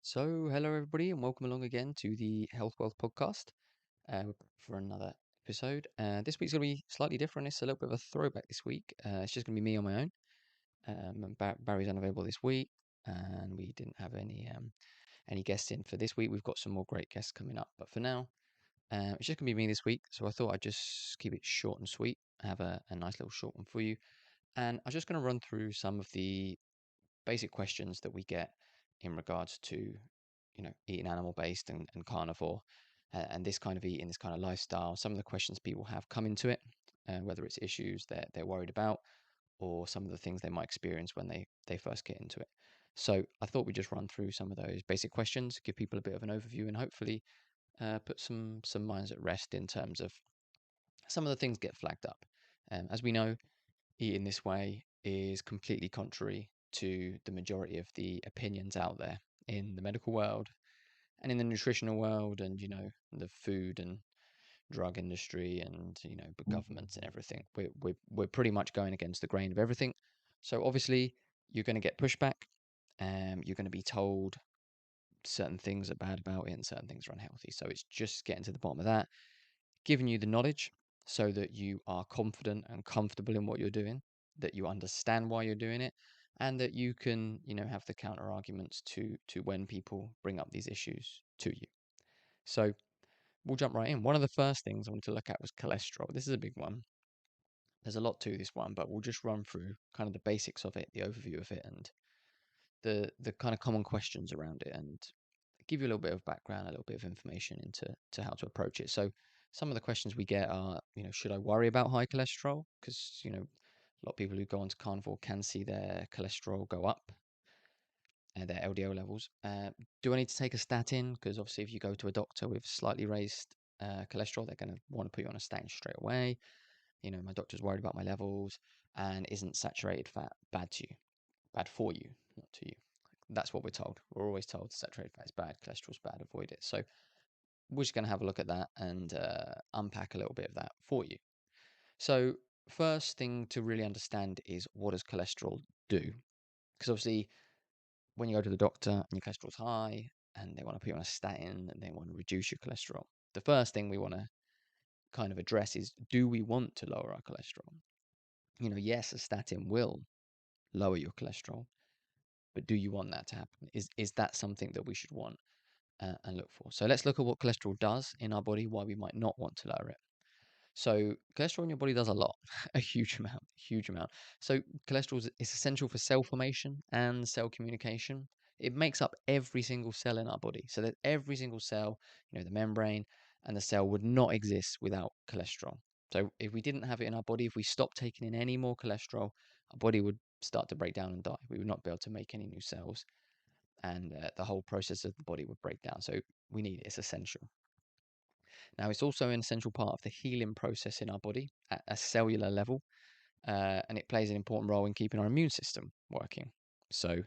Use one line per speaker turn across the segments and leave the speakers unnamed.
So, hello everybody, and welcome along again to the Health Wealth podcast we're back for another episode. This week's going to be slightly different. It's a little bit of a throwback this week. It's just going to be me on my own. And Barry's unavailable this week, and we didn't have any guests in for this week. We've got some more great guests coming up, but for now, it's just going to be me this week. So I thought I'd just keep it short and sweet. I have a nice little short one for you, and I'm just going to run through some of the basic questions that we get in regards to, eating animal based and carnivore, and this kind of eating, this kind of lifestyle. Some of the questions people have come into it, whether it's issues that they're worried about or some of the things they might experience when they first get into it. So I thought we'd just run through some of those basic questions, give people a bit of an overview, and hopefully put some minds at rest in terms of some of the things get flagged up. As we know, eating this way is completely contrary to the majority of the opinions out there in the medical world and in the nutritional world and the food and drug industry and the governments and everything. We're pretty much going against the grain of everything. So obviously you're going to get pushback. You're going to be told certain things are bad about it and certain things are unhealthy. So it's just getting to the bottom of that, giving you the knowledge so that you are confident and comfortable in what you're doing, that you understand why you're doing it, and that you can, have the counter arguments to when people bring up these issues to you. So we'll jump right in. One of the first things I wanted to look at was cholesterol. This is a big one. There's a lot to this one, but we'll just run through kind of the basics of it, the overview of it, and the kind of common questions around it, and give you a little bit of background, a little bit of information into how to approach it. So some of the questions we get are, should I worry about high cholesterol? Because, a lot of people who go onto carnivore can see their cholesterol go up and their LDL levels. Do I need to take a statin? Because obviously if you go to a doctor with slightly raised cholesterol, they're going to want to put you on a statin straight away. My doctor's worried about my levels, and isn't saturated fat bad to you? Bad for you, not to you. That's what we're told. We're always told saturated fat is bad, cholesterol's bad, avoid it. So we're just going to have a look at that and unpack a little bit of that for you. So, first thing to really understand is, what does cholesterol do? Because obviously, when you go to the doctor and your cholesterol's high and they want to put you on a statin and they want to reduce your cholesterol, the first thing we want to kind of address is, do we want to lower our cholesterol? Yes, a statin will lower your cholesterol, but do you want that to happen? Is that something that we should want and look for? So let's look at what cholesterol does in our body, why we might not want to lower it. So cholesterol in your body does a lot, a huge amount, huge amount. So cholesterol is essential for cell formation and cell communication. It makes up every single cell in our body. So that every single cell, the membrane and the cell would not exist without cholesterol. So if we didn't have it in our body, if we stopped taking in any more cholesterol, our body would start to break down and die. We would not be able to make any new cells, and the whole process of the body would break down. So we need it. It's essential. Now, it's also an essential part of the healing process in our body at a cellular level, and it plays an important role in keeping our immune system working. So,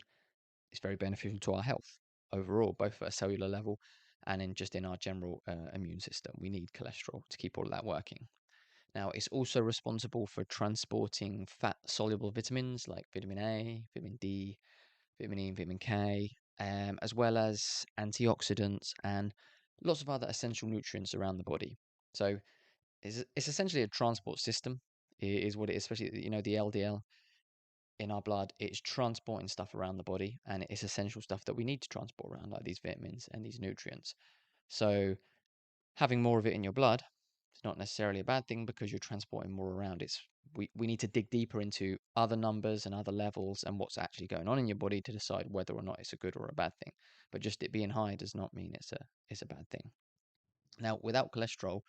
it's very beneficial to our health overall, both at a cellular level and in our general immune system. We need cholesterol to keep all of that working. Now, it's also responsible for transporting fat soluble vitamins like vitamin A, vitamin D, vitamin E, and vitamin K, as well as antioxidants and lots of other essential nutrients around the body. So it's essentially a transport system, is what it is, especially the LDL in our blood. It's transporting stuff around the body, and it's essential stuff that we need to transport around, like these vitamins and these nutrients. So having more of it in your blood is not necessarily a bad thing because you're transporting more around. We need to dig deeper into other numbers and other levels and what's actually going on in your body to decide whether or not it's a good or a bad thing. But just it being high does not mean it's a bad thing. Now, without cholesterol,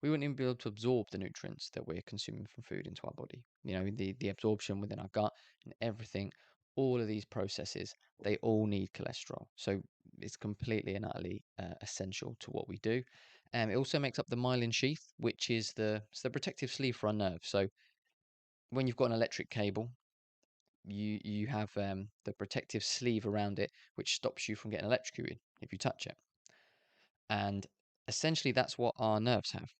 we wouldn't even be able to absorb the nutrients that we're consuming from food into our body. The absorption within our gut and everything, all of these processes, they all need cholesterol. So it's completely and utterly essential to what we do. It also makes up the myelin sheath, which is it's the protective sleeve for our nerves. So when you've got an electric cable, you have the protective sleeve around it, which stops you from getting electrocuted if you touch it. And essentially, that's what our nerves have.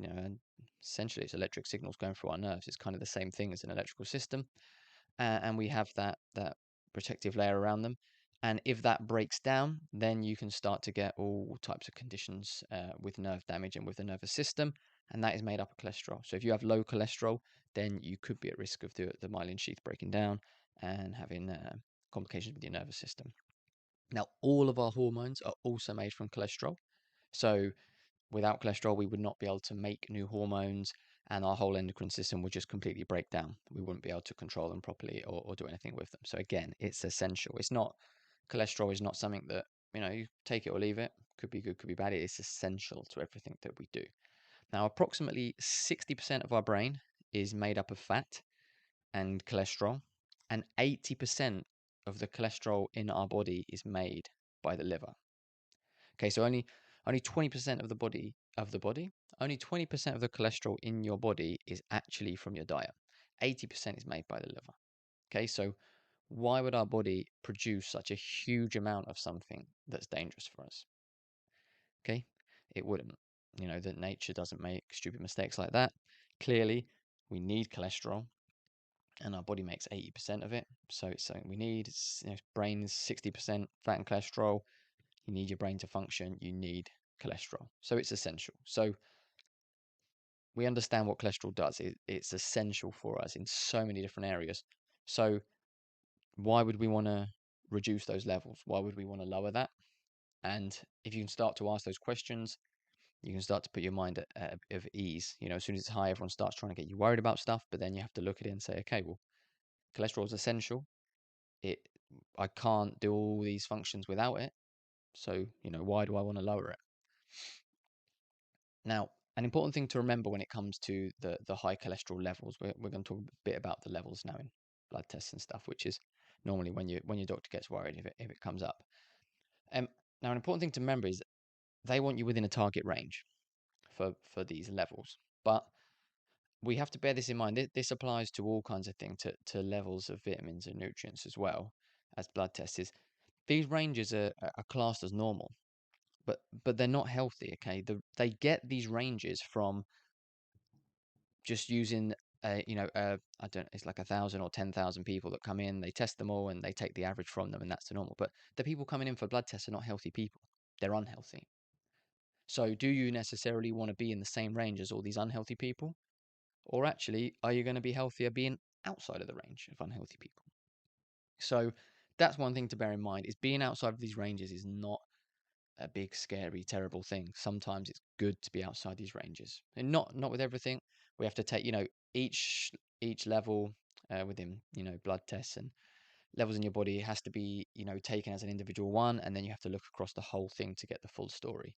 And essentially, it's electric signals going through our nerves. It's kind of the same thing as an electrical system, and we have that protective layer around them. And if that breaks down, then you can start to get all types of conditions with nerve damage and with the nervous system. And that is made up of cholesterol. So if you have low cholesterol, then you could be at risk of the myelin sheath breaking down and having complications with your nervous system. Now, all of our hormones are also made from cholesterol. So without cholesterol, we would not be able to make new hormones, and our whole endocrine system would just completely break down. We wouldn't be able to control them properly or do anything with them. So again, it's essential. It's not cholesterol is not something that, you take it or leave it. Could be good, could be bad. It is essential to everything that we do. Now, approximately 60% of our brain is made up of fat and cholesterol, and 80% of the cholesterol in our body is made by the liver. Okay, so only 20% of only 20% of the cholesterol in your body is actually from your diet. 80% is made by the liver. Okay, so why would our body produce such a huge amount of something that's dangerous for us? Okay, it wouldn't. That nature doesn't make stupid mistakes like that. Clearly, we need cholesterol, and our body makes 80% of it. So it's something we need. Brain is 60% fat and cholesterol. You need your brain to function. You need cholesterol. So it's essential. So we understand what cholesterol does. It's essential for us in so many different areas. So why would we want to reduce those levels? Why would we want to lower that? And if you can start to ask those questions, you can start to put your mind at ease. As soon as it's high, everyone starts trying to get you worried about stuff, but then you have to look at it and say, okay, well, cholesterol is essential. It, I can't do all these functions without it. So, why do I want to lower it? Now, an important thing to remember when it comes to the high cholesterol levels, we're going to talk a bit about the levels now in blood tests and stuff, which is normally when your doctor gets worried if it comes up. Um, Now, an important thing to remember is they want you within a target range for these levels, but we have to bear this in mind. This applies to all kinds of things, to levels of vitamins and nutrients as well as blood tests. Is these ranges are classed as normal, but they're not healthy. Okay, they get these ranges from just using I don't, it's like 1,000 or 10,000 people that come in, they test them all and they take the average from them, and that's the normal. But the people coming in for blood tests are not healthy people. They're unhealthy. So do you necessarily want to be in the same range as all these unhealthy people? Or actually, are you going to be healthier being outside of the range of unhealthy people? So that's one thing to bear in mind, is being outside of these ranges is not a big, scary, terrible thing. Sometimes it's good to be outside these ranges, and not with everything. We have to take, each level within, blood tests and levels in your body has to be, taken as an individual one, and then you have to look across the whole thing to get the full story.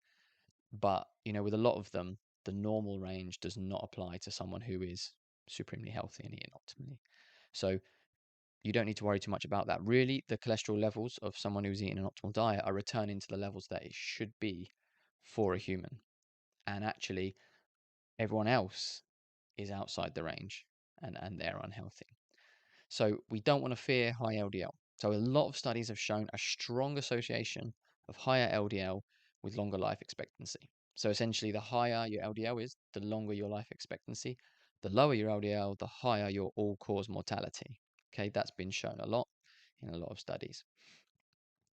But, with a lot of them, the normal range does not apply to someone who is supremely healthy and eating optimally. So you don't need to worry too much about that. Really, the cholesterol levels of someone who's eating an optimal diet are returning to the levels that it should be for a human. And actually, everyone else is outside the range, and they're unhealthy. So we don't want to fear high LDL. So a lot of studies have shown a strong association of higher LDL with longer life expectancy. So essentially, the higher your LDL is, the longer your life expectancy. The lower your LDL, the higher your all-cause mortality. Okay, that's been shown a lot in a lot of studies.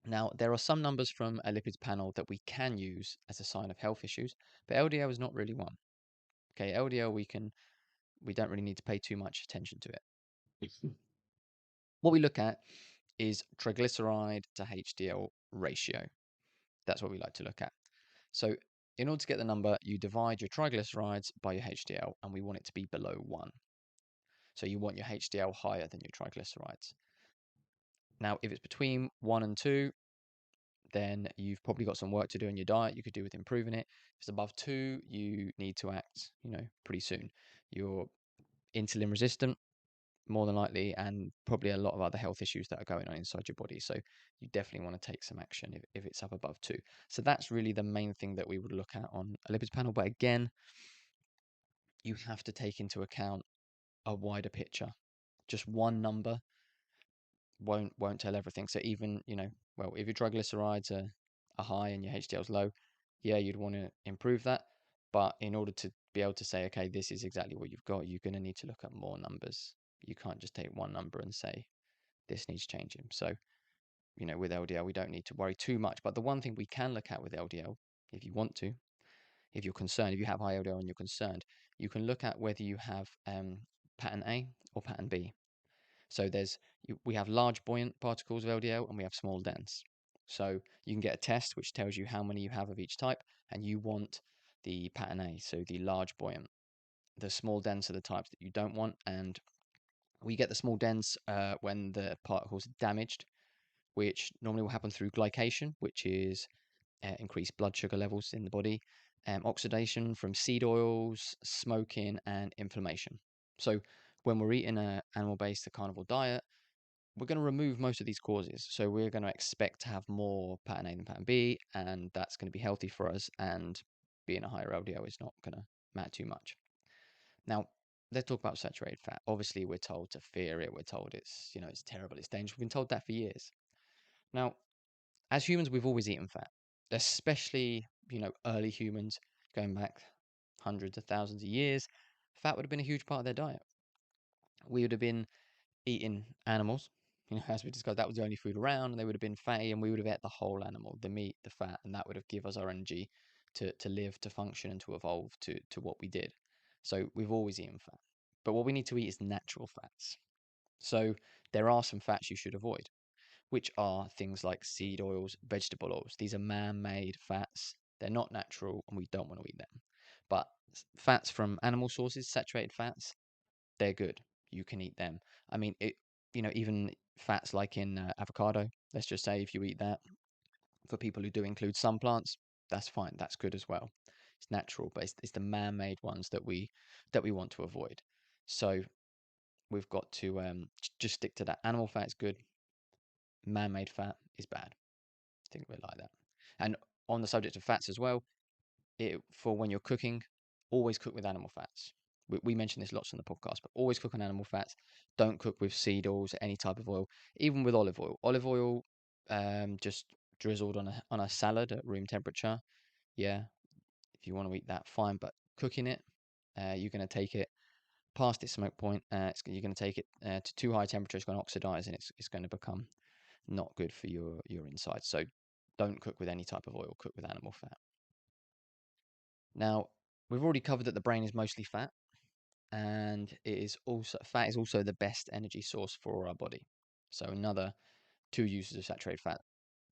Now, there are some numbers from a lipids panel that we can use as a sign of health issues, but LDL is not really one. Okay, LDL we don't really need to pay too much attention to it. What we look at is triglyceride to HDL ratio. That's what we like to look at. So in order to get the number, you divide your triglycerides by your HDL, and we want it to be below 1. So you want your HDL higher than your triglycerides. Now, if it's between 1 and 2, then you've probably got some work to do in your diet. You could do with improving it. If it's above 2, you need to act, pretty soon. You're insulin resistant, more than likely, and probably a lot of other health issues that are going on inside your body. So you definitely want to take some action if it's up above 2. So that's really the main thing that we would look at on a lipids panel. But again, you have to take into account a wider picture. Just one number won't tell everything. So even, if your triglycerides are high and your HDL's low, yeah, you'd want to improve that. But in order to be able to say, okay, this is exactly what you've got, you're going to need to look at more numbers. You can't just take one number and say, this needs changing. So with LDL, we don't need to worry too much. But the one thing we can look at with LDL, if you want to, if you're concerned, if you have high LDL and you're concerned, you can look at whether you have pattern A or pattern B. So we have large buoyant particles of LDL and we have small dense. So you can get a test which tells you how many you have of each type, and you want the pattern A, so the large buoyant. The small dense are the types that you don't want, and we get the small dense when the particles are damaged, which normally will happen through glycation, which is increased blood sugar levels in the body, oxidation from seed oils, smoking, and inflammation. So when we're eating an animal-based, a carnivore diet, we're going to remove most of these causes. So we're going to expect to have more pattern A than pattern B, and that's going to be healthy for us. And being a higher LDL is not going to matter too much. Now, let's talk about saturated fat. Obviously, we're told to fear it. We're told it's terrible, it's dangerous. We've been told that for years. Now, as humans, we've always eaten fat, especially, early humans going back hundreds of thousands of years. Fat would have been a huge part of their diet. We would have been eating animals, as we discussed, that was the only food around, and they would have been fatty, and we would have ate the whole animal, the meat, the fat, and that would have given us our energy to live, to function, and to evolve to what we did. So we've always eaten fat. But what we need to eat is natural fats. So there are some fats you should avoid, which are things like seed oils, vegetable oils. These are man-made fats. They're not natural, and we don't want to eat them. But fats from animal sources, saturated fats, they're good. You can eat them. I mean, even fats like in avocado, let's just say if you eat that, for people who do include some plants, that's fine. That's good as well. It's natural, but it's the man-made ones that we want to avoid. So we've got to just stick to that. Animal fat is good. Man-made fat is bad. Think of it like that. And on the subject of fats as well, for when you're cooking, always cook with animal fats. We mention this lots on the podcast, but always cook on animal fats. Don't cook with seed oils, any type of oil, even with olive oil. Olive oil, just drizzled on a salad at room temperature. Yeah, if you want to eat that, fine. But cooking it, you're going to take it past its smoke point. You're going to take it to too high temperature. It's going to oxidize, and it's going to become not good for your insides. So don't cook with any type of oil. Cook with animal fat. Now, we've already covered that the brain is mostly fat, and fat is also the best energy source for our body. So another two uses of saturated fat.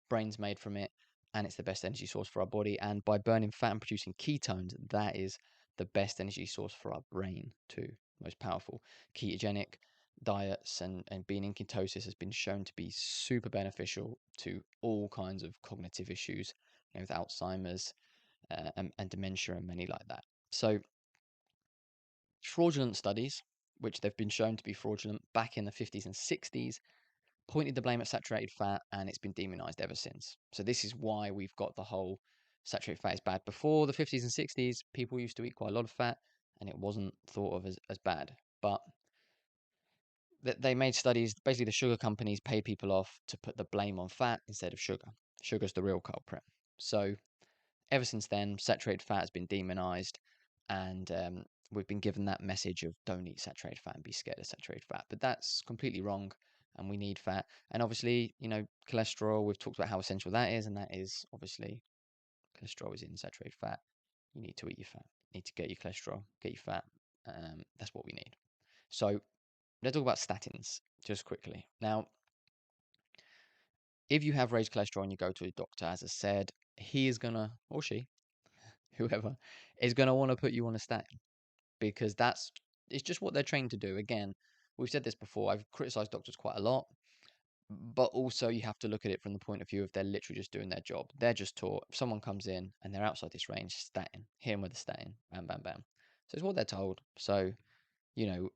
Brain's made from it, and it's the best energy source for our body. And by burning fat and producing ketones, that is the best energy source for our brain too. Most powerful. Ketogenic diets and being in ketosis has been shown to be super beneficial to all kinds of cognitive issues, with Alzheimer's, and dementia and many like that. So fraudulent studies, which they've been shown to be fraudulent back in the 50s and 60s, pointed the blame at saturated fat, and it's been demonized ever since. So this is why we've got the whole saturated fat is bad. Before the 50s and 60s, people used to eat quite a lot of fat, and it wasn't thought of as bad. But they made studies, basically the sugar companies paid people off to put the blame on fat instead of sugar. Sugar's the real culprit. So ever since then, saturated fat has been demonized, and we've been given that message of don't eat saturated fat and be scared of saturated fat. But that's completely wrong, and we need fat. And obviously, cholesterol, we've talked about how essential that is, and that is obviously cholesterol is in saturated fat. You need to eat your fat. You need to get your cholesterol, get your fat. That's what we need. So let's talk about statins just quickly. Now, if you have raised cholesterol and you go to a doctor, as I said, he is going to, or she, whoever, is going to want to put you on a statin, because it's just what they're trained to do. Again, we've said this before. I've criticized doctors quite a lot, but also you have to look at it from the point of view of they're literally just doing their job. They're just taught, if someone comes in and they're outside this range, statin, hit them with a statin, bam, bam, bam. So it's what they're told. So, you know,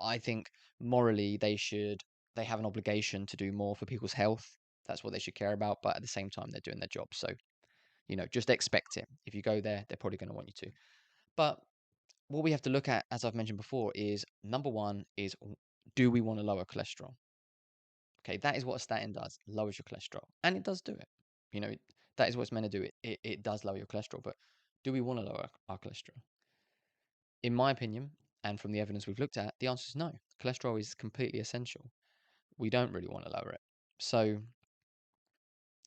I think morally they have an obligation to do more for people's health. That's what they should care about. But at the same time, they're doing their job. So, just expect it. If you go there, they're probably going to want you to. But what we have to look at, as I've mentioned before, is number one is, do we want to lower cholesterol? Okay, that is what a statin does, lowers your cholesterol. And it does do it. That is what it's meant to do. It does lower your cholesterol. But do we want to lower our cholesterol? In my opinion, and from the evidence we've looked at, the answer is no. Cholesterol is completely essential. We don't really want to lower it. So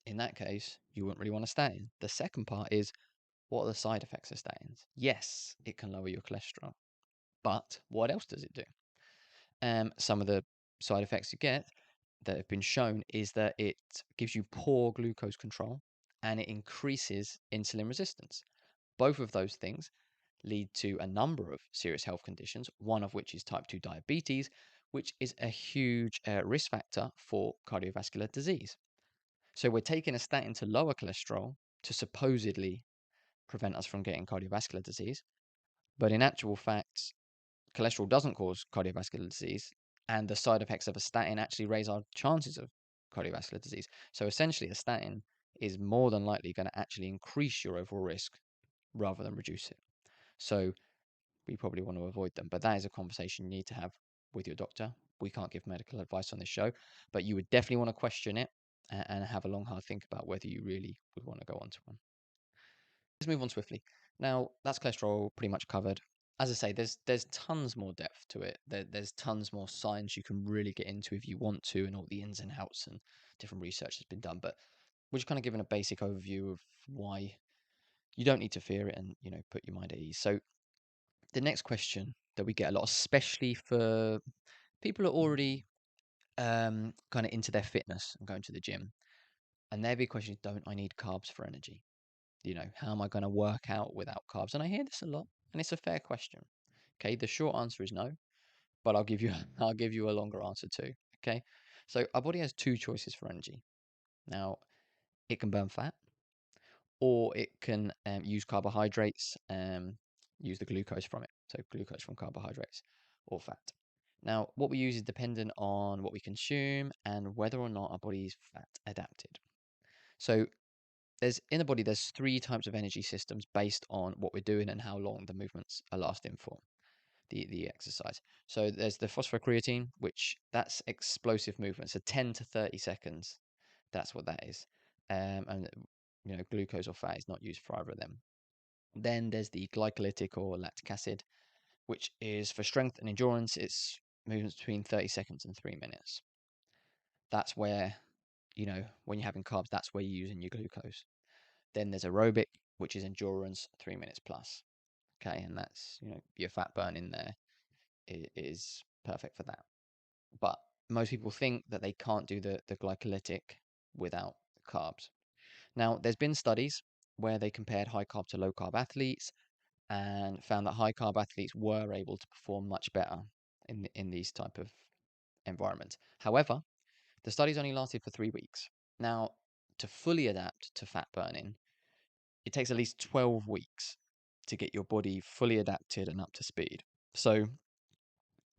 in that case, you wouldn't really want a statin. The second part is, what are the side effects of statins? Yes, it can lower your cholesterol, but what else does it do? Some of the side effects you get that have been shown is that it gives you poor glucose control and it increases insulin resistance. Both of those things lead to a number of serious health conditions, one of which is type 2 diabetes, which is a huge risk factor for cardiovascular disease. So we're taking a statin to lower cholesterol to supposedly prevent us from getting cardiovascular disease. But in actual fact, cholesterol doesn't cause cardiovascular disease, and the side effects of a statin actually raise our chances of cardiovascular disease. So essentially, a statin is more than likely going to actually increase your overall risk rather than reduce it. So we probably want to avoid them. But that is a conversation you need to have with your doctor. We can't give medical advice on this show, but you would definitely want to question it and have a long, hard think about whether you really would want to go onto one. Let's move on swiftly. Now, that's cholesterol pretty much covered. As I say, there's tons more depth to it. There's tons more science you can really get into if you want to, and all the ins and outs and different research that's been done. But we're just kind of giving a basic overview of why you don't need to fear it and, put your mind at ease. So the next question that we get a lot, especially for people who are already kind of into their fitness and going to the gym, and their big question is, don't I need carbs for energy? How am I going to work out without carbs? And I hear this a lot, and it's a fair question. Okay, the short answer is no, but I'll give you I'll give you a longer answer too. Okay, so our body has two choices for energy. Now, it can burn fat, or it can use carbohydrates, use the glucose from it. So glucose from carbohydrates or fat. Now, what we use is dependent on what we consume and whether or not our body is fat adapted. So in the body, there's three types of energy systems based on what we're doing and how long the movements are lasting for, the exercise. So there's the phosphocreatine, which that's explosive movement. So 10 to 30 seconds, that's what that is. And glucose or fat is not used for either of them. Then there's the glycolytic or lactic acid, which is for strength and endurance. It's movements between 30 seconds and 3 minutes. That's where, when you're having carbs, that's where you're using your glucose. Then there's aerobic, which is endurance, 3 minutes plus. Okay, and that's, your fat burn in there is perfect for that. But most people think that they can't do the glycolytic without carbs. Now, there's been studies where they compared high carb to low carb athletes and found that high carb athletes were able to perform much better in these type of environments. However, the studies only lasted for 3 weeks. Now, to fully adapt to fat burning, it takes at least 12 weeks to get your body fully adapted and up to speed. So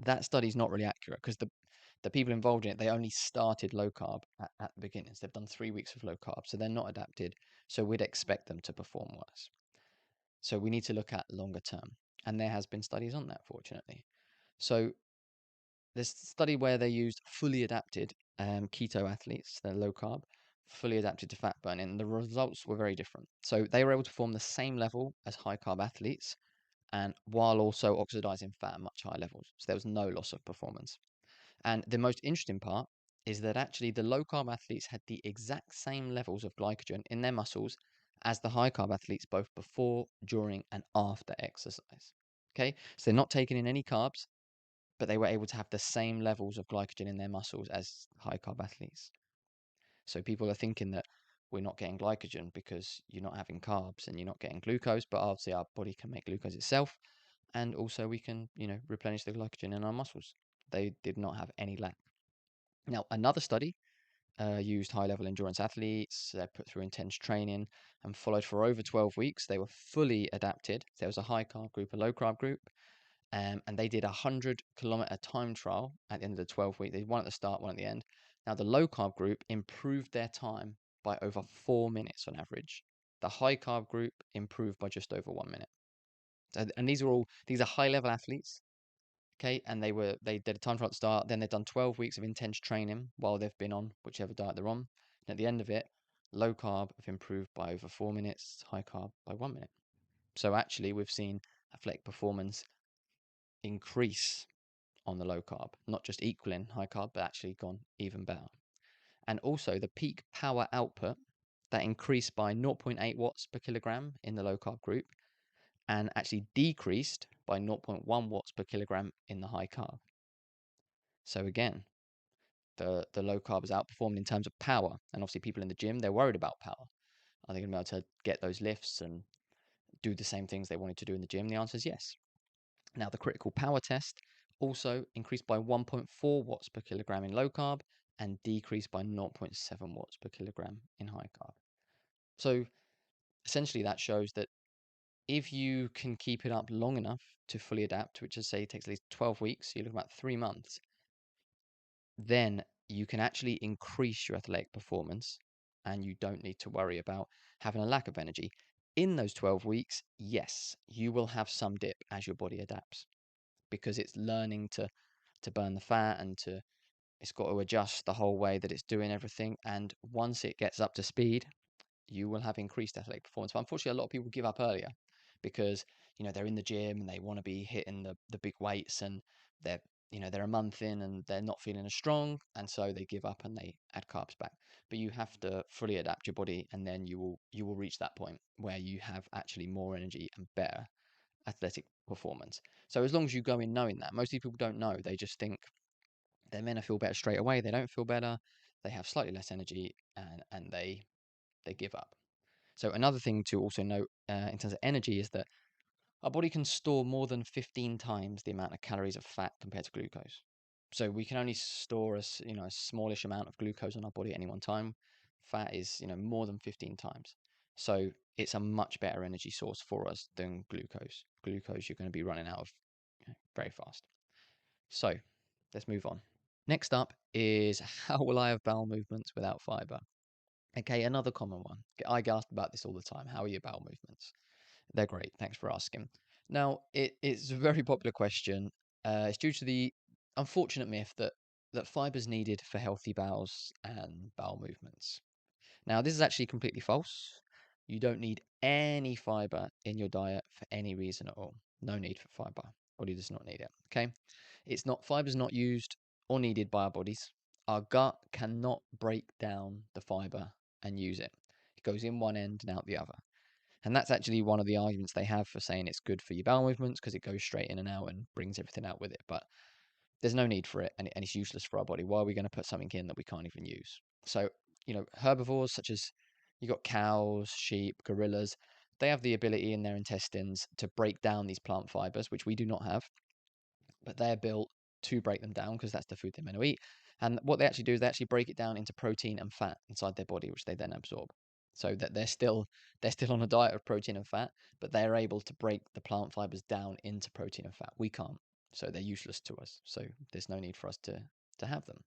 that study's not really accurate because the people involved in it, they only started low carb at the beginning. So they've done 3 weeks of low carb, so they're not adapted. So we'd expect them to perform worse. So we need to look at longer term. And there has been studies on that, fortunately. So there's a study where they used fully adapted keto athletes, they're low carb, fully adapted to fat burning. And the results were very different. So they were able to form the same level as high carb athletes, and while also oxidizing fat at much higher levels. So there was no loss of performance. And the most interesting part is that actually the low carb athletes had the exact same levels of glycogen in their muscles as the high carb athletes, both before, during, and after exercise. Okay, so they're not taking in any carbs, but they were able to have the same levels of glycogen in their muscles as high carb athletes. So people are thinking that we're not getting glycogen because you're not having carbs and you're not getting glucose, but obviously our body can make glucose itself, and also we can, replenish the glycogen in our muscles. They did not have any lack. Now, another study used high-level endurance athletes, put through intense training, and followed for over 12 weeks. They were fully adapted. There was a high-carb group, a low-carb group, and they did a 100-kilometer time trial at the end of the 12 week. They did one at the start, one at the end. Now, the low-carb group improved their time by over 4 minutes on average. The high-carb group improved by just over 1 minute. And these are high-level athletes. Okay, and they did a time trial at the start, then they've done 12 weeks of intense training while they've been on whichever diet they're on. And at the end of it, low carb have improved by over 4 minutes, high carb by 1 minute. So actually, we've seen athletic performance increase on the low carb, not just equaling high carb, but actually gone even better. and also the peak power output that increased by 0.8 watts per kilogram in the low carb group and actually decreased by 0.1 watts per kilogram in the high carb. So again, the low carb is outperformed in terms of power. And obviously people in the gym, they're worried about power. Are they going to be able to get those lifts and do the same things they wanted to do in the gym? The answer is yes. Now, the critical power test also increased by 1.4 watts per kilogram in low carb and decreased by 0.7 watts per kilogram in high carb. So essentially that shows that if you can keep it up long enough to fully adapt, which I say takes at least 12 weeks, so you look about 3 months, then you can actually increase your athletic performance and you don't need to worry about having a lack of energy. In those 12 weeks, yes, you will have some dip as your body adapts because it's learning to burn the fat and it's got to adjust the whole way that it's doing everything. And once it gets up to speed, you will have increased athletic performance. But unfortunately, a lot of people give up earlier because they're in the gym and they want to be hitting the big weights, and they're they're a month in and they're not feeling as strong, and so they give up and they add carbs back. But you have to fully adapt your body, and then you will reach that point where you have actually more energy and better athletic performance. So as long as you go in knowing that, most people don't know. They just think they're meant to feel better straight away. They don't feel better. They have slightly less energy, and they give up. So another thing to also note in terms of energy is that our body can store more than 15 times the amount of calories of fat compared to glucose. So we can only store a smallish amount of glucose on our body at any one time. Fat is more than 15 times. So it's a much better energy source for us than glucose. Glucose you're going to be running out of very fast. So let's move on. Next up is how will I have bowel movements without fiber? Okay, another common one. I get asked about this all the time. How are your bowel movements? They're great. Thanks for asking. Now, it's a very popular question. It's due to the unfortunate myth that fiber is needed for healthy bowels and bowel movements. Now, this is actually completely false. You don't need any fiber in your diet for any reason at all. No need for fiber. Body does not need it. Okay, fiber's not used or needed by our bodies. Our gut cannot break down the fiber and use it. It goes in one end and out the other. And that's actually one of the arguments they have for saying it's good for your bowel movements because it goes straight in and out and brings everything out with it. But there's no need for it, and it's useless for our body. Why are we going to put something in that we can't even use? So, herbivores such as you got cows, sheep, gorillas, they have the ability in their intestines to break down these plant fibers, which we do not have, but they're built to break them down because that's the food they're meant to eat. And what they actually do is they actually break it down into protein and fat inside their body, which they then absorb. So that they're still on a diet of protein and fat, but they're able to break the plant fibers down into protein and fat. We can't. So they're useless to us. So there's no need for us to have them.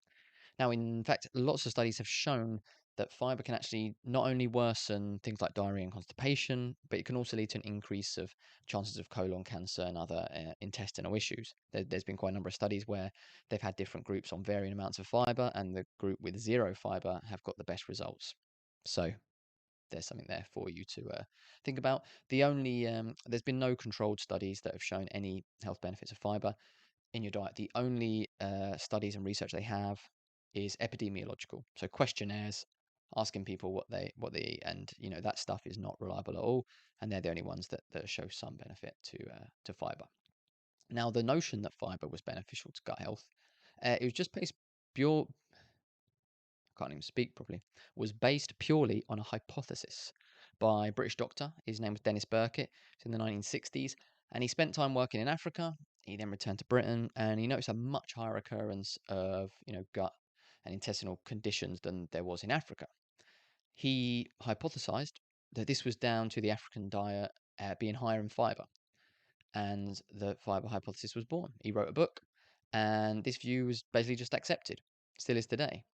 Now, in fact, lots of studies have shown that fiber can actually not only worsen things like diarrhea and constipation, but it can also lead to an increase of chances of colon cancer and other intestinal issues. There's been quite a number of studies where they've had different groups on varying amounts of fiber, and the group with zero fiber have got the best results. So there's something there for you to think about. There's been no controlled studies that have shown any health benefits of fiber in your diet. The only studies and research they have is epidemiological, so questionnaires asking people what they eat, and that stuff is not reliable at all, and they're the only ones that show some benefit to fiber. Now, the notion that fiber was beneficial to gut health, it was just based pure. I can't even speak properly. Was based purely on a hypothesis by a British doctor. His name was Dennis Burkitt. It's in the 1960s, and he spent time working in Africa. He then returned to Britain, and he noticed a much higher occurrence of gut and intestinal conditions than there was in Africa. He hypothesized that this was down to the African diet being higher in fiber, and the fiber hypothesis was born. He wrote a book, and this view was basically just accepted, still is today.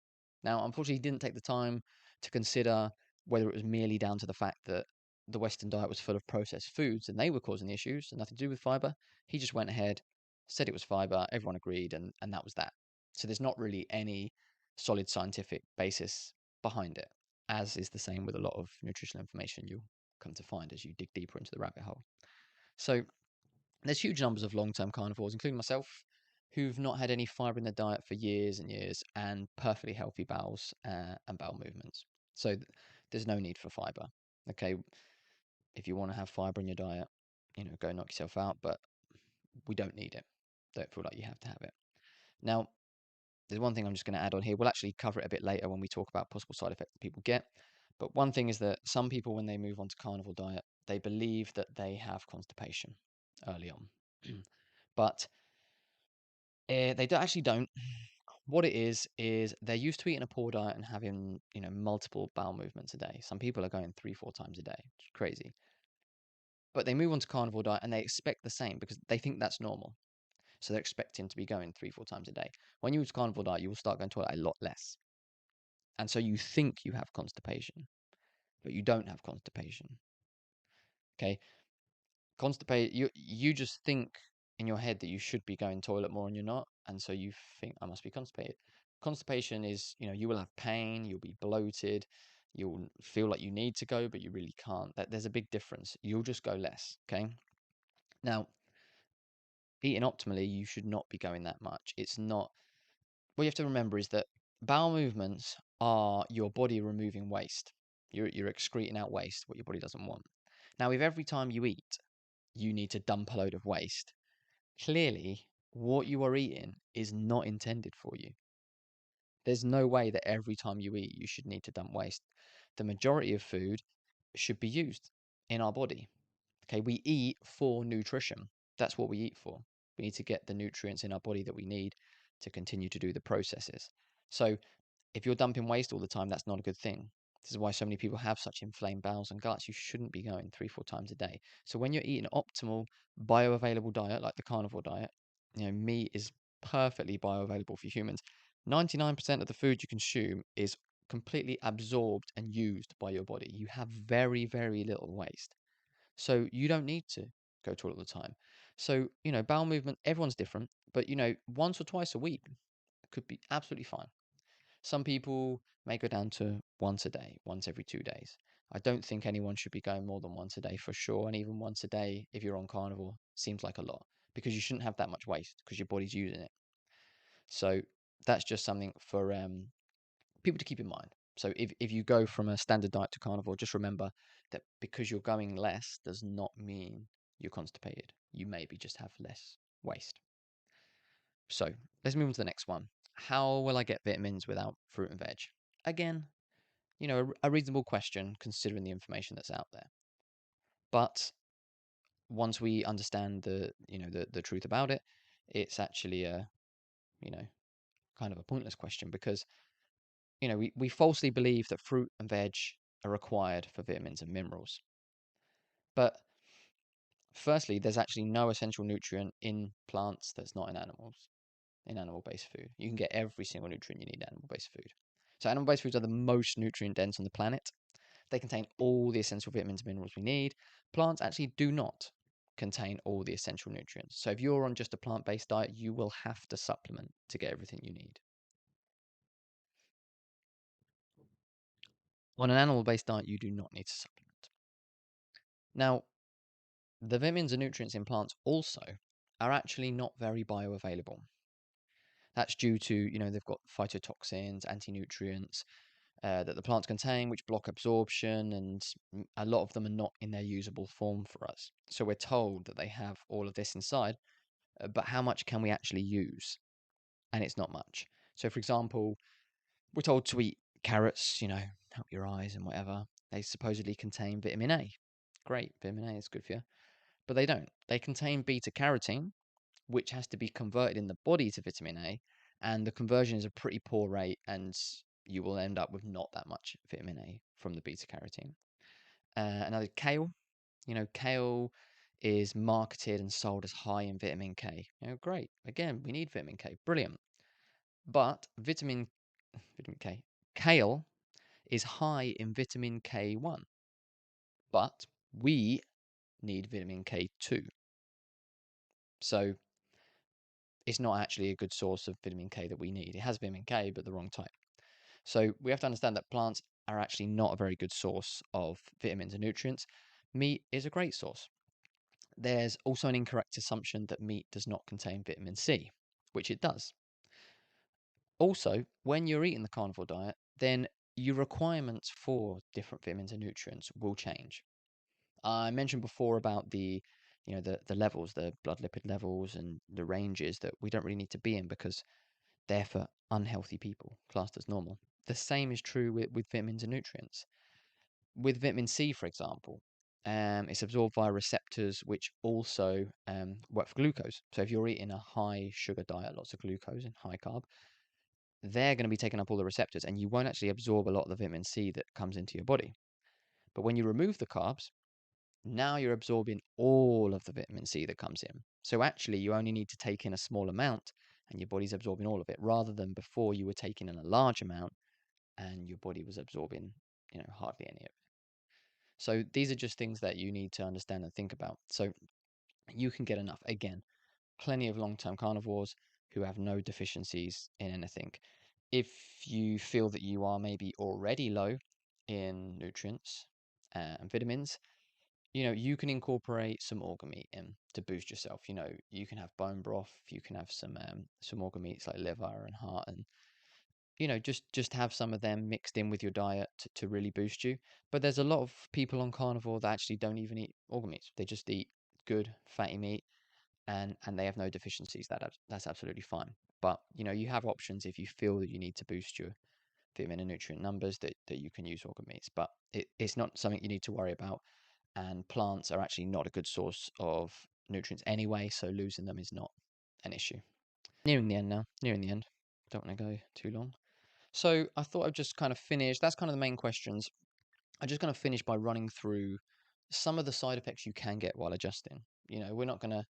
Now, unfortunately, he didn't take the time to consider whether it was merely down to the fact that the Western diet was full of processed foods and they were causing the issues and nothing to do with fiber. He just went ahead, said it was fiber, everyone agreed, and that was that. So there's not really any solid scientific basis behind it, as is the same with a lot of nutritional information you'll come to find as you dig deeper into the rabbit hole. So there's huge numbers of long-term carnivores, including myself, who've not had any fibre in their diet for years and years and perfectly healthy bowels and bowel movements. So there's no need for fibre. Okay, if you want to have fibre in your diet, go knock yourself out, but we don't need it. Don't feel like you have to have it. Now, there's one thing I'm just going to add on here. We'll actually cover it a bit later when we talk about possible side effects that people get. But one thing is that some people, when they move on to carnivore diet, they believe that they have constipation early on. But they actually don't. What it is they're used to eating a poor diet and having, multiple bowel movements a day. Some people are going 3-4 times a day. It's crazy. But they move on to carnivore diet and they expect the same because they think that's normal. So they're expecting to be going 3-4 times a day. When you move to carnivore diet, you will start going to the toilet a lot less. And so you think you have constipation, but you don't have constipation. Okay? You just think in your head that you should be going toilet more and you're not, and so you think I must be constipated. Constipation is, you will have pain, you'll be bloated, you'll feel like you need to go, but you really can't. There's a big difference. You'll just go less. Okay? Now, eating optimally, you should not be going that much. It's not. What you have to remember is that bowel movements are your body removing waste. You're excreting out waste, what your body doesn't want. Now, if every time you eat, you need to dump a load of waste, clearly what you are eating is not intended for you. There's no way that every time you eat, you should need to dump waste. The majority of food should be used in our body. Okay, we eat for nutrition. That's what we eat for. We need to get the nutrients in our body that we need to continue to do the processes. So if you're dumping waste all the time, that's not a good thing. This is why so many people have such inflamed bowels and guts. You shouldn't be going 3-4 times a day. So when you're eating an optimal bioavailable diet, like the carnivore diet, meat is perfectly bioavailable for humans. 99% of the food you consume is completely absorbed and used by your body. You have very, very little waste. So you don't need to go to all the time. So, bowel movement, everyone's different, but, once or twice a week could be absolutely fine. Some people may go down to once a day, once every 2 days. I don't think anyone should be going more than once a day for sure. And even once a day, if you're on carnivore, seems like a lot because you shouldn't have that much waste because your body's using it. So that's just something for people to keep in mind. So if you go from a standard diet to carnivore, just remember that because you're going less does not mean you're constipated. You maybe just have less waste. So let's move on to the next one. How will I get vitamins without fruit and veg? Again, a reasonable question considering the information that's out there. But once we understand the truth about it, it's actually a, kind of a pointless question because, we falsely believe that fruit and veg are required for vitamins and minerals. But firstly, there's actually no essential nutrient in plants that's not in animals, in animal-based food. You can get every single nutrient you need in animal-based food. So animal-based foods are the most nutrient dense on the planet. They contain all the essential vitamins and minerals we need. Plants actually do not contain all the essential nutrients. So if you're on just a plant-based diet, you will have to supplement to get everything you need. On an animal-based diet, you do not need to supplement. Now, the vitamins and nutrients in plants also are actually not very bioavailable. That's due to, they've got phytotoxins, anti-nutrients, that the plants contain, which block absorption, and a lot of them are not in their usable form for us. So we're told that they have all of this inside, but how much can we actually use? And it's not much. So, for example, we're told to eat carrots, help your eyes and whatever. They supposedly contain vitamin A. Great, vitamin A is good for you. But they don't. They contain beta carotene, which has to be converted in the body to vitamin A, and the conversion is a pretty poor rate, and you will end up with not that much vitamin A from the beta carotene. Another kale, kale is marketed and sold as high in vitamin K. Great. Again, we need vitamin K. Brilliant. But vitamin K, kale is high in vitamin K1, but we need vitamin K2. So it's not actually a good source of vitamin K that we need. It has vitamin K, but the wrong type. So we have to understand that plants are actually not a very good source of vitamins and nutrients. Meat is a great source. There's also an incorrect assumption that meat does not contain vitamin C. which it does. Also, when you're eating the carnivore diet, then your requirements for different vitamins and nutrients will change. I mentioned before about the levels, the blood lipid levels and the ranges that we don't really need to be in because they're for unhealthy people, classed as normal. The same is true with vitamins and nutrients. With vitamin C, for example, it's absorbed via receptors which also work for glucose. So if you're eating a high sugar diet, lots of glucose and high carb, they're going to be taking up all the receptors and you won't actually absorb a lot of the vitamin C that comes into your body. But when you remove the carbs, now you're absorbing all of the vitamin C that comes in. So actually, you only need to take in a small amount and your body's absorbing all of it, rather than before you were taking in a large amount and your body was absorbing, hardly any of it. So these are just things that you need to understand and think about. So you can get enough. Again, plenty of long-term carnivores who have no deficiencies in anything. If you feel that you are maybe already low in nutrients and vitamins, you can incorporate some organ meat in to boost yourself. You can have bone broth, you can have some organ meats like liver and heart, and just have some of them mixed in with your diet to really boost you. But there's a lot of people on carnivore that actually don't even eat organ meats. They just eat good fatty meat, and they have no deficiencies. That's absolutely fine. But you have options if you feel that you need to boost your vitamin and nutrient numbers, that you can use organ meats. But it's not something you need to worry about. And plants are actually not a good source of nutrients anyway, so losing them is not an issue. Nearing the end now. Nearing the end. Don't want to go too long. So I thought I'd just kind of finish. That's kind of the main questions. I'm just going to finish by running through some of the side effects you can get while adjusting. We're not gonna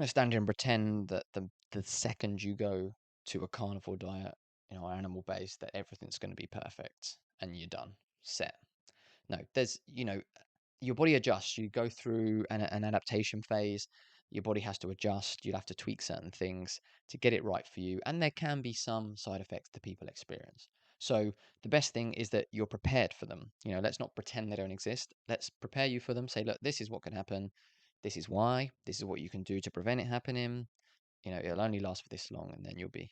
stand here and pretend that the second you go to a carnivore diet, or animal based, that everything's going to be perfect and you're done, set. No, there's your body adjusts. You go through an adaptation phase. Your body has to adjust. You'll have to tweak certain things to get it right for you. And there can be some side effects that people experience. So the best thing is that you're prepared for them. Let's not pretend they don't exist. Let's prepare you for them. Say, look, this is what can happen. This is why. This is what you can do to prevent it happening. It'll only last for this long, and then you'll be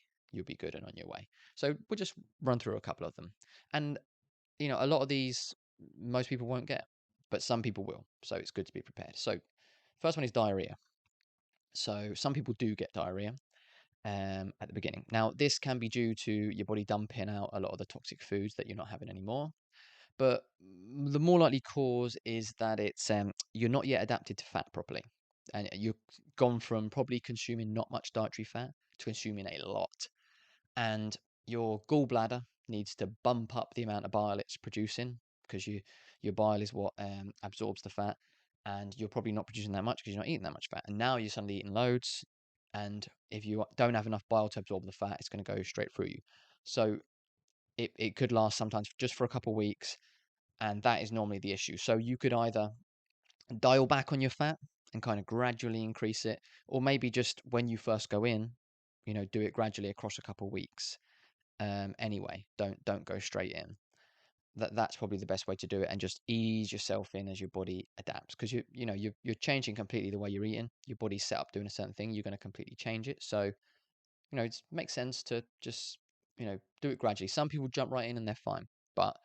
good and on your way. So we'll just run through a couple of them. And a lot of these most people won't get, but some people will. So it's good to be prepared. So first one is diarrhea. So some people do get diarrhea at the beginning. Now, this can be due to your body dumping out a lot of the toxic foods that you're not having anymore. But the more likely cause is that it's you're not yet adapted to fat properly. And you've gone from probably consuming not much dietary fat to consuming a lot. And your gallbladder needs to bump up the amount of bile it's producing, because your bile is what absorbs the fat, and you're probably not producing that much because you're not eating that much fat. And now you're suddenly eating loads, and if you don't have enough bile to absorb the fat, it's going to go straight through you. So it could last sometimes just for a couple of weeks, and that is normally the issue. So you could either dial back on your fat and kind of gradually increase it, or maybe just when you first go in, do it gradually across a couple of weeks. Anyway, don't go straight in. That's probably the best way to do it, and just ease yourself in as your body adapts, because you're changing completely the way you're eating. Your body's set up doing a certain thing, you're going to completely change it. So it makes sense to just do it gradually. Some people jump right in and they're fine, but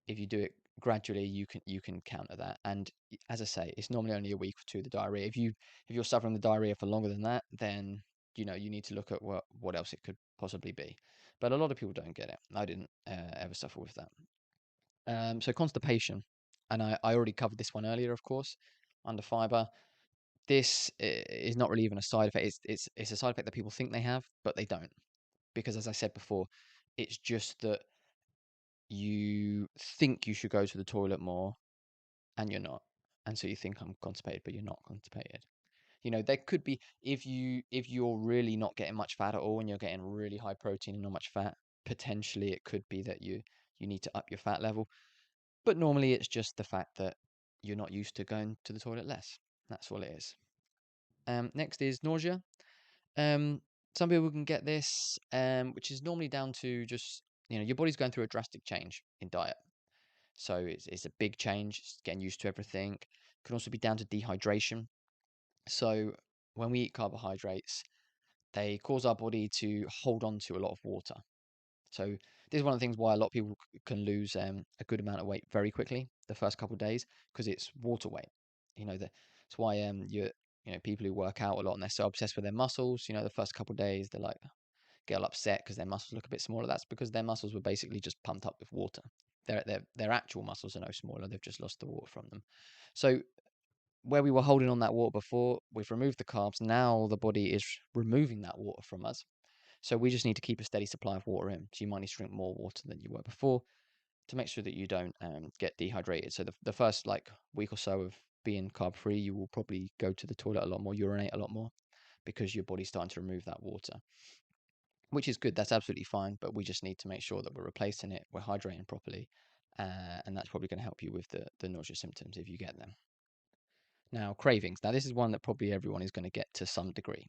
if you do it gradually, you can counter that. And as I say, it's normally only a week or two, the diarrhea. If you're suffering the diarrhea for longer than that, then you need to look at what else it could possibly be. But a lot of people don't get it. I didn't ever suffer with that. So constipation, and I already covered this one earlier, of course, under fiber. This is not really even a side effect. It's a side effect that people think they have, but they don't, because as I said before, it's just that you think you should go to the toilet more and you're not. And so you think I'm constipated, but you're not constipated. There could be, if you're really not getting much fat at all and you're getting really high protein and not much fat, potentially it could be that you need to up your fat level. But normally it's just the fact that you're not used to going to the toilet less. That's all it is. Next is nausea. Um, some people can get this, which is normally down to just your body's going through a drastic change in diet. So it's a big change. It's getting used to everything. It can also be down to dehydration. So when we eat carbohydrates, they cause our body to hold on to a lot of water. So this is one of the things why a lot of people can lose a good amount of weight very quickly the first couple of days, because it's water weight. That's why people who work out a lot and they're so obsessed with their muscles. The first couple of days they're like get all upset because their muscles look a bit smaller. That's because their muscles were basically just pumped up with water. Their actual muscles are no smaller. They've just lost the water from them. So where we were holding on that water before, we've removed the carbs. Now the body is removing that water from us. So we just need to keep a steady supply of water in. So you might need to drink more water than you were before to make sure that you don't get dehydrated. So the first week or so of being carb free, you will probably go to the toilet a lot more, urinate a lot more, because your body's starting to remove that water, which is good. That's absolutely fine. But we just need to make sure that we're replacing it, we're hydrating properly, and that's probably going to help you with the nausea symptoms if you get them. Now, cravings. Now, this is one that probably everyone is going to get to some degree.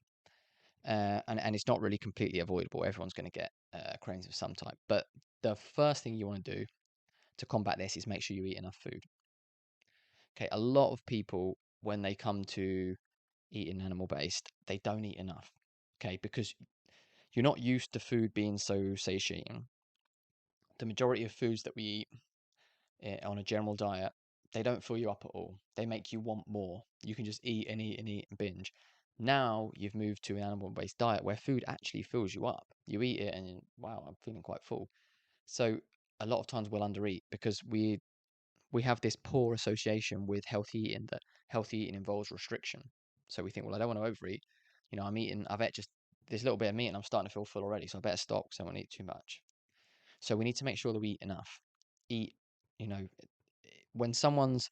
And it's not really completely avoidable. Everyone's going to get cravings of some type. But the first thing you want to do to combat this is make sure you eat enough food. Okay, a lot of people, when they come to eating animal-based, they don't eat enough. Okay, because you're not used to food being so satiating. The majority of foods that we eat on a general diet, they don't fill you up at all. They make you want more. You can just eat and eat and eat and binge. Now you've moved to an animal-based diet where food actually fills you up. You eat it and wow, I'm feeling quite full. So a lot of times we'll undereat because we have this poor association with healthy eating, that healthy eating involves restriction. So we think, well, I don't want to overeat. I've ate just this little bit of meat and I'm starting to feel full already, so I better stop because I won't eat too much. So we need to make sure that we eat enough. Eat, you know, when someone's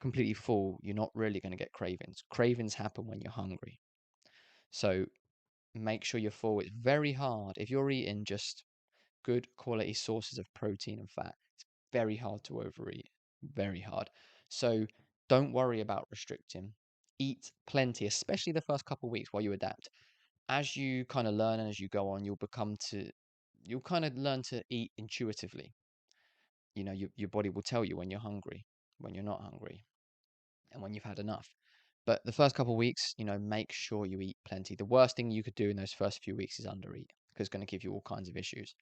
completely full, you're not really going to get cravings. Cravings happen when you're hungry. So make sure you're full. It's very hard if you're eating just good quality sources of protein and fat. It's very hard to overeat. Very hard. So don't worry about restricting. Eat plenty, especially the first couple of weeks while you adapt. As you kind of learn and as you go on, you'll kind of learn to eat intuitively. Your body will tell you when you're hungry, when you're not hungry, and when you've had enough. But the first couple of weeks, make sure you eat plenty. The worst thing you could do in those first few weeks is undereat, because it's going to give you all kinds of issues,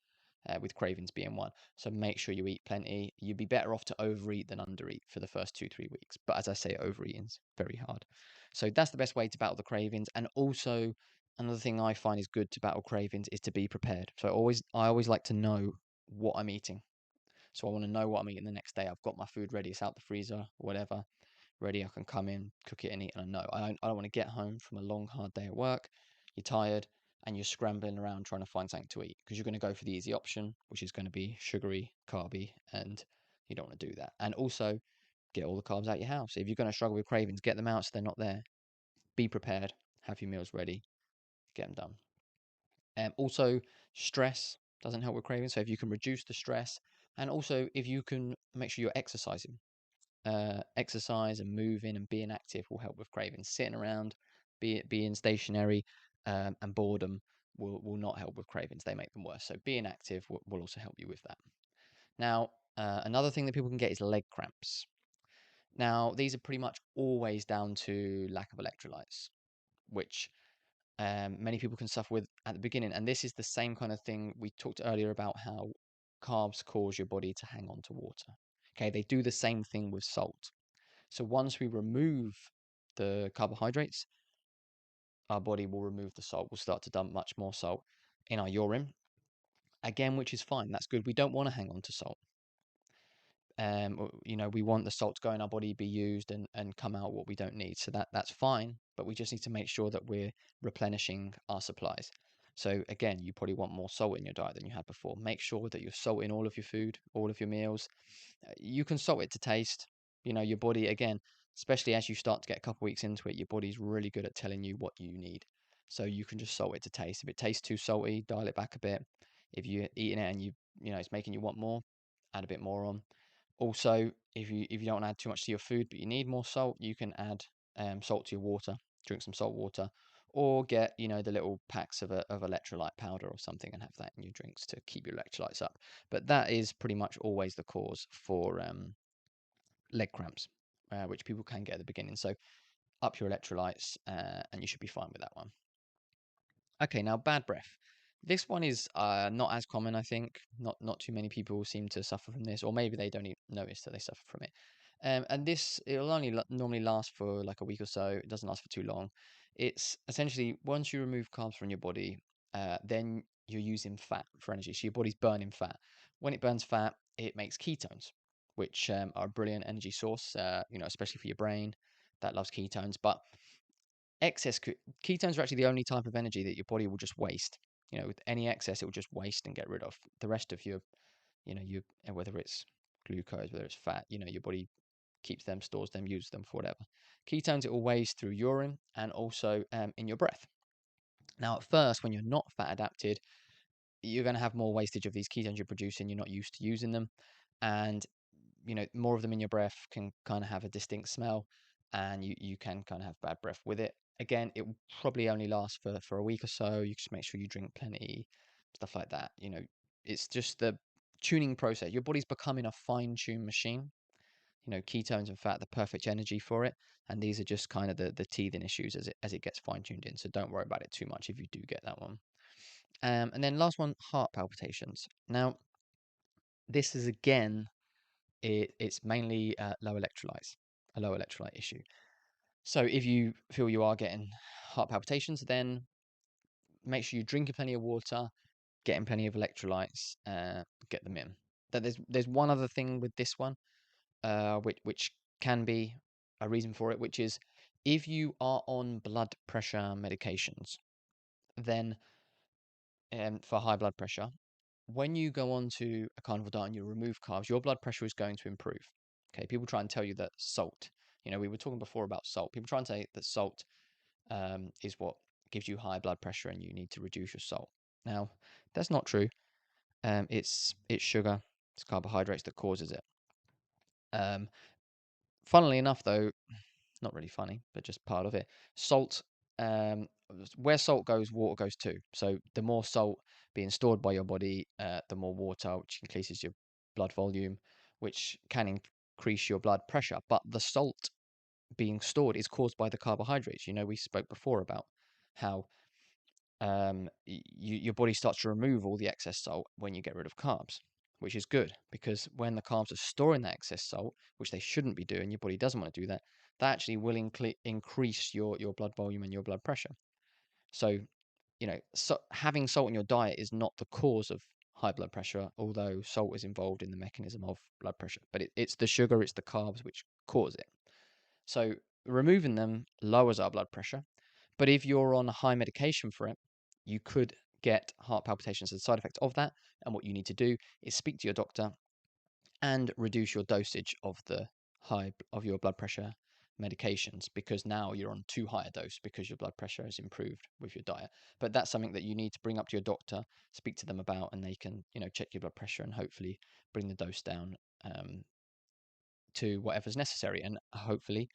with cravings being one. So make sure you eat plenty. You'd be better off to overeat than undereat for the first 2-3 weeks. But as I say, overeating's very hard. So that's the best way to battle the cravings. And also, another thing I find is good to battle cravings is to be prepared. So I always like to know what I'm eating. So I want to know what I'm eating the next day. I've got my food ready. It's out the freezer, whatever, ready. I can come in, cook it, and eat. And I know I don't want to get home from a long, hard day at work. You're tired and you're scrambling around trying to find something to eat because you're going to go for the easy option, which is going to be sugary, carby, and you don't want to do that. And also, get all the carbs out your house. If you're going to struggle with cravings, get them out so they're not there. Be prepared. Have your meals ready. Get them done. Also, stress doesn't help with cravings. So if you can reduce the stress, and also if you can make sure you're exercising, exercise and moving and being active will help with cravings. Sitting around, being stationary, and boredom will not help with cravings. They make them worse. So being active will also help you with that. Now, another thing that people can get is leg cramps. Now, these are pretty much always down to lack of electrolytes, which many people can suffer with at the beginning. And this is the same kind of thing we talked earlier about, how carbs cause your body to hang on to water. Okay, they do the same thing with salt. So once we remove the carbohydrates, our body will remove the salt. We'll start to dump much more salt in our urine. Again, which is fine. That's good. We don't want to hang on to salt. We want the salt to go in our body, be used, and come out what we don't need. So that's fine, but we just need to make sure that we're replenishing our supplies. So again, you probably want more salt in your diet than you had before. Make sure that you're salting all of your food, all of your meals. You can salt it to taste. Your body, again, especially as you start to get a couple weeks into it, your body's really good at telling you what you need. So you can just salt it to taste. If it tastes too salty, dial it back a bit. If you're eating it and it's making you want more, add a bit more on. Also, if you don't want to add too much to your food, but you need more salt, you can add salt to your water. Drink some salt water, or get the little packs of electrolyte powder or something and have that in your drinks to keep your electrolytes up. But that is pretty much always the cause for leg cramps, which people can get at the beginning. So up your electrolytes, and you should be fine with that one. Okay, now bad breath. This one is not as common, I think. Not too many people seem to suffer from this, or maybe they don't even notice that they suffer from it. And this it'll only normally last for like a week or so. It doesn't last for too long. It's essentially once you remove carbs from your body, then you're using fat for energy. So your body's burning fat. When it burns fat, it makes ketones, which are a brilliant energy source. Especially for your brain that loves ketones, but excess ketones are actually the only type of energy that your body will just waste. With any excess, it will just waste and get rid of. The rest of your whether it's glucose, whether it's fat, your body keeps them, stores them, uses them for whatever. Ketones, it will waste through urine and also in your breath. Now, at first, when you're not fat adapted, you're going to have more wastage of these ketones you're producing. You're not used to using them, and more of them in your breath can kind of have a distinct smell, and you can kind of have bad breath with it. Again, it will probably only last for a week or so. You just make sure you drink plenty, stuff like that. It's just the tuning process. Your body's becoming a fine-tuned machine. Ketones and fat, the perfect energy for it, and these are just kind of the teething issues as it gets fine-tuned in. So don't worry about it too much if you do get that one. And then last one, heart palpitations. Now, this is again, it's mainly a low electrolyte issue. So if you feel you are getting heart palpitations, then make sure you're drinking plenty of water, getting plenty of electrolytes, get them in. There's one other thing with this one, which can be a reason for it, which is if you are on blood pressure medications, then for high blood pressure, when you go on to a carnivore diet and you remove carbs, your blood pressure is going to improve. Okay, people try and tell you that salt, we were talking before about salt. People try and say that salt is what gives you high blood pressure and you need to reduce your salt. Now, that's not true. It's sugar, it's carbohydrates that causes it. Um, Funnily enough, though, not really funny, but just part of it. Salt, um, where salt goes, water goes too. So the more salt being stored by your body, the more water, which increases your blood volume, which can increase your blood pressure. But the salt being stored is caused by the carbohydrates. We spoke before about how your body starts to remove all the excess salt when you get rid of carbs, which is good because when the carbs are storing that excess salt, which they shouldn't be doing, your body doesn't want to do that. That actually will increase your blood volume and your blood pressure. So, having salt in your diet is not the cause of high blood pressure, although salt is involved in the mechanism of blood pressure. But it's the sugar, it's the carbs which cause it. So removing them lowers our blood pressure. But if you're on high medication for it, you could get heart palpitations as a side effect of that. And what you need to do is speak to your doctor and reduce your dosage of the high of your blood pressure medications, because now you're on too high a dose because your blood pressure has improved with your diet. But that's something that you need to bring up to your doctor, speak to them about, and they can check your blood pressure and hopefully bring the dose down to whatever's necessary, and hopefully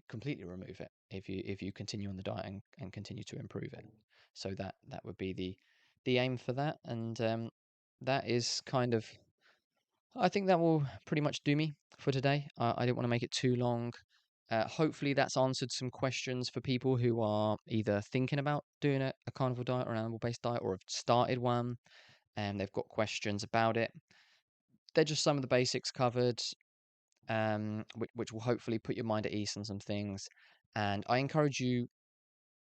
completely remove it if you continue on the diet and continue to improve it. So that would be the aim for that, and that is kind of, I think that will pretty much do me for today. I didn't want to make it too long. Hopefully that's answered some questions for people who are either thinking about doing a carnivore diet or an animal-based diet, or have started one and they've got questions about it. They're just some of the basics covered, which will hopefully put your mind at ease on some things. And I encourage you,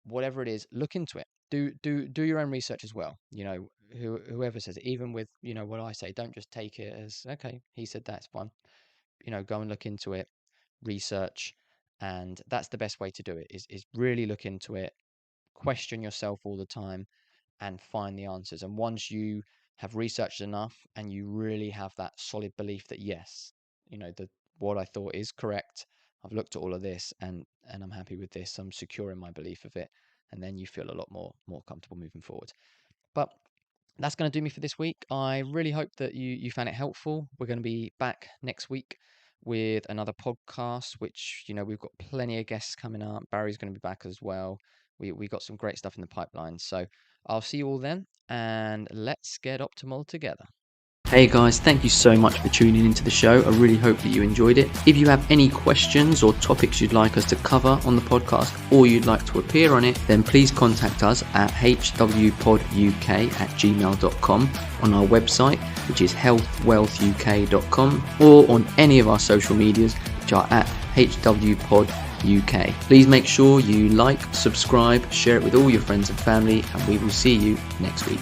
whatever it is, look into it. Do your own research as well. Whoever says it, even with what I say, don't just take it as okay. He said that's fine. Go and look into it, research, and that's the best way to do it. Is really look into it, question yourself all the time, and find the answers. And once you have researched enough and you really have that solid belief that yes, that what I thought is correct, I've looked at all of this and I'm happy with this, I'm secure in my belief of it, and then you feel a lot more comfortable moving forward. But that's going to do me for this week. I really hope that you found it helpful. We're going to be back next week with another podcast, which we've got plenty of guests coming up. Barry's going to be back as well. We got some great stuff in the pipeline. So I'll see you all then, and let's get optimal together. Hey guys, thank you so much for tuning into the show. I really hope that you enjoyed it. If you have any questions or topics you'd like us to cover on the podcast, or you'd like to appear on it, then please contact us at hwpoduk@gmail.com, on our website, which is healthwealthuk.com, or on any of our social medias, which are at hwpoduk. Please make sure you like, subscribe, share it with all your friends and family, and we will see you next week.